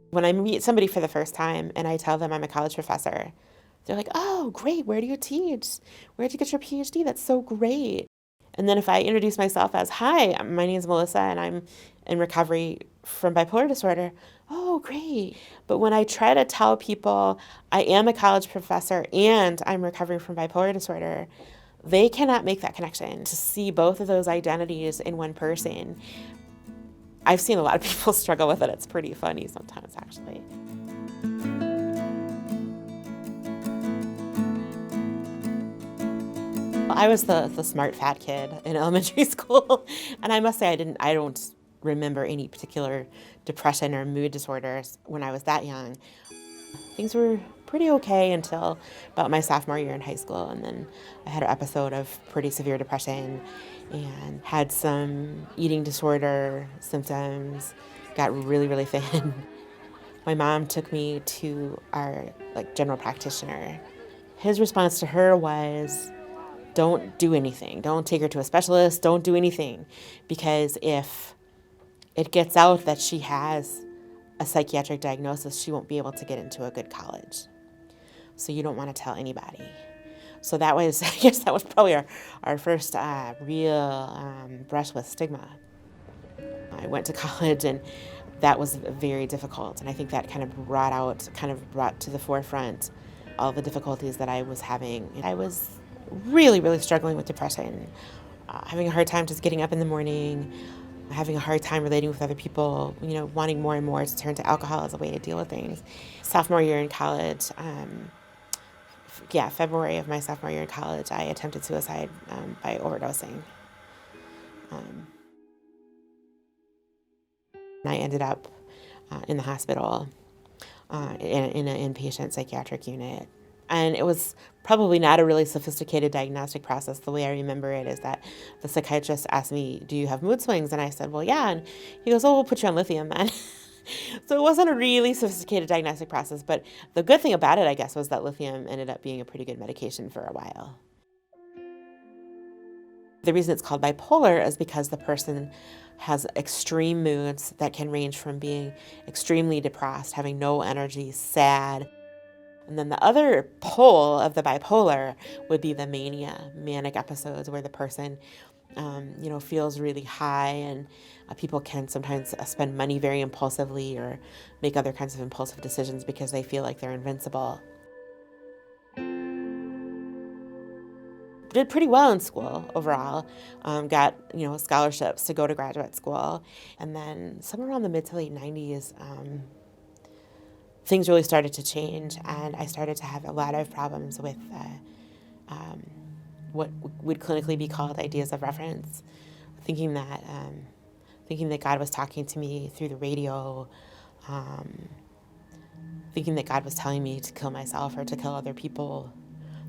When I meet somebody for the first time and I tell them I'm a college professor, they're like, oh, great, where do you teach? Where did you get your PhD? That's so great. And then if I introduce myself as, hi, my name is Melissa and I'm in recovery from bipolar disorder, oh, great. But when I try to tell people I am a college professor and I'm recovering from bipolar disorder, they cannot make that connection. To see both of those identities in one person, I've seen a lot of people struggle with it. It's pretty funny sometimes, actually. I was the smart fat kid in elementary school, and I must say I don't remember any particular depression or mood disorders when I was that young. Things were pretty okay until about my sophomore year in high school, and then I had an episode of pretty severe depression and had some eating disorder symptoms, got really, really thin. My mom took me to our general practitioner. His response to her was, don't do anything. Don't take her to a specialist. Don't do anything. Because if it gets out that she has a psychiatric diagnosis, she won't be able to get into a good college. So you don't want to tell anybody. So that was, I guess that was probably our first real brush with stigma. I went to college and that was very difficult. And I think that kind of brought to the forefront all the difficulties that I was having. I was really, really struggling with depression, having a hard time just getting up in the morning, having a hard time relating with other people, wanting more and more to turn to alcohol as a way to deal with things. Sophomore year in college, February of my sophomore year in college, I attempted suicide by overdosing. I ended up in the hospital in an inpatient psychiatric unit. And it was probably not a really sophisticated diagnostic process. The way I remember it is that the psychiatrist asked me, do you have mood swings? And I said, well, yeah. And he goes, oh, we'll put you on lithium then. So it wasn't a really sophisticated diagnostic process. But the good thing about it, I guess, was that lithium ended up being a pretty good medication for a while. The reason it's called bipolar is because the person has extreme moods that can range from being extremely depressed, having no energy, sad. And then the other pole of the bipolar would be the mania, manic episodes where the person, feels really high, and people can sometimes spend money very impulsively or make other kinds of impulsive decisions because they feel like they're invincible. Did pretty well in school overall, got scholarships to go to graduate school, and then somewhere around the mid to late 90s, things really started to change, and I started to have a lot of problems with what would clinically be called ideas of reference, thinking that God was talking to me through the radio, thinking that God was telling me to kill myself or to kill other people,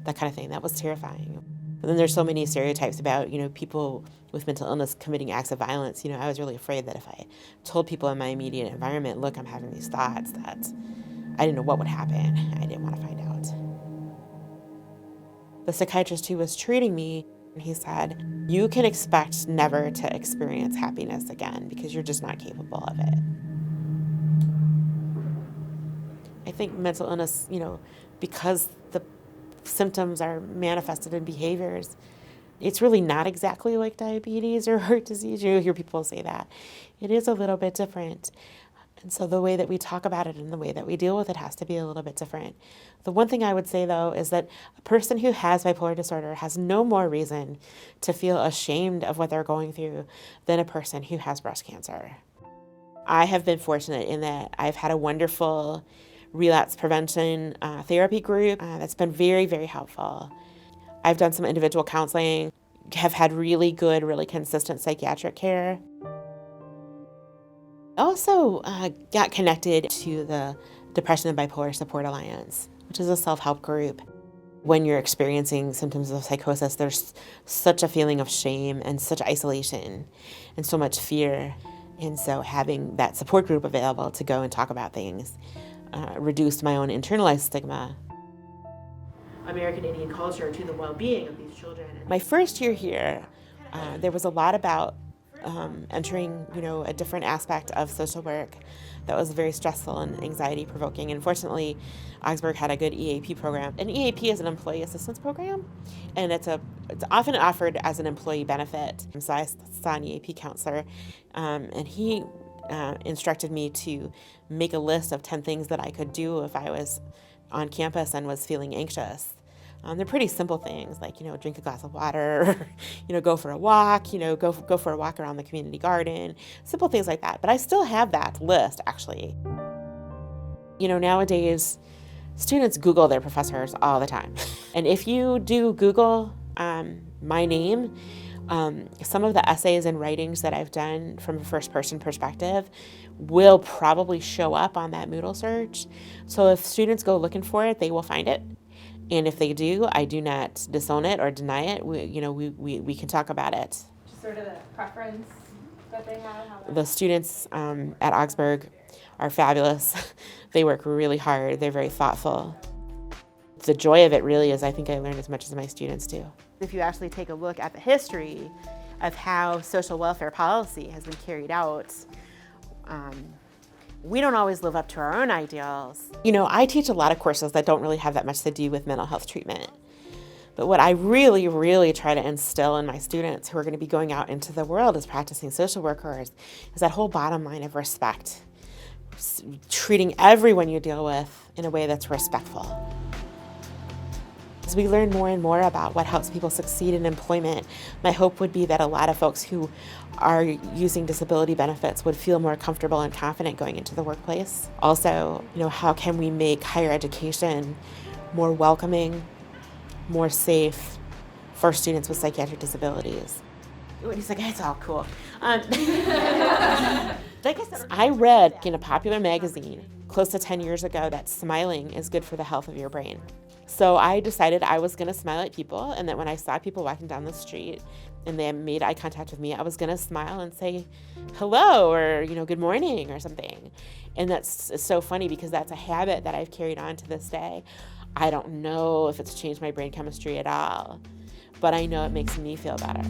that kind of thing. That was terrifying. And then there's so many stereotypes about, people with mental illness committing acts of violence. I was really afraid that if I told people in my immediate environment, look, I'm having these thoughts, that I didn't know what would happen. I didn't want to find out. The psychiatrist who was treating me, he said, you can expect never to experience happiness again because you're just not capable of it. I think mental illness, because the symptoms are manifested in behaviors, it's really not exactly like diabetes or heart disease. You hear people say that. It is a little bit different. And so the way that we talk about it and the way that we deal with it has to be a little bit different. The one thing I would say, though, is that a person who has bipolar disorder has no more reason to feel ashamed of what they're going through than a person who has breast cancer. I have been fortunate in that I've had a wonderful relapse prevention therapy group that's been very, very helpful. I've done some individual counseling, have had really good, really consistent psychiatric care. Also got connected to the Depression and Bipolar Support Alliance, which is a self-help group. When you're experiencing symptoms of psychosis, there's such a feeling of shame and such isolation and so much fear. And so having that support group available to go and talk about things reduced my own internalized stigma. American Indian culture to the well-being of these children. My first year here, there was a lot about entering, a different aspect of social work that was very stressful and anxiety provoking. And fortunately, Augsburg had a good EAP program. An EAP is an employee assistance program, and it's often offered as an employee benefit. So I saw an EAP counselor, and he instructed me to make a list of 10 things that I could do if I was on campus and was feeling anxious. They're pretty simple things like, drink a glass of water, or, go for a walk, go for a walk around the community garden, simple things like that. But I still have that list, actually. Nowadays, students Google their professors all the time. And if you do Google my name, some of the essays and writings that I've done from a first-person perspective will probably show up on that Moodle search. So if students go looking for it, they will find it. And if they do, I do not disown it or deny it. We can talk about it. Just sort of the preference that they have? The students at Augsburg are fabulous. They work really hard. They're very thoughtful. The joy of it really is I think I learn as much as my students do. If you actually take a look at the history of how social welfare policy has been carried out, we don't always live up to our own ideals. I teach a lot of courses that don't really have that much to do with mental health treatment. But what I really, really try to instill in my students who are going to be going out into the world as practicing social workers is that whole bottom line of respect. Treating everyone you deal with in a way that's respectful. As we learn more and more about what helps people succeed in employment, my hope would be that a lot of folks who are using disability benefits would feel more comfortable and confident going into the workplace. Also, how can we make higher education more welcoming, more safe for students with psychiatric disabilities? He's like, it's all cool. Like I said, I read in a popular magazine close to 10 years ago that smiling is good for the health of your brain. So I decided I was going to smile at people, and that when I saw people walking down the street and they made eye contact with me, I was going to smile and say hello or, good morning or something. And that's so funny because that's a habit that I've carried on to this day. I don't know if it's changed my brain chemistry at all, but I know it makes me feel better.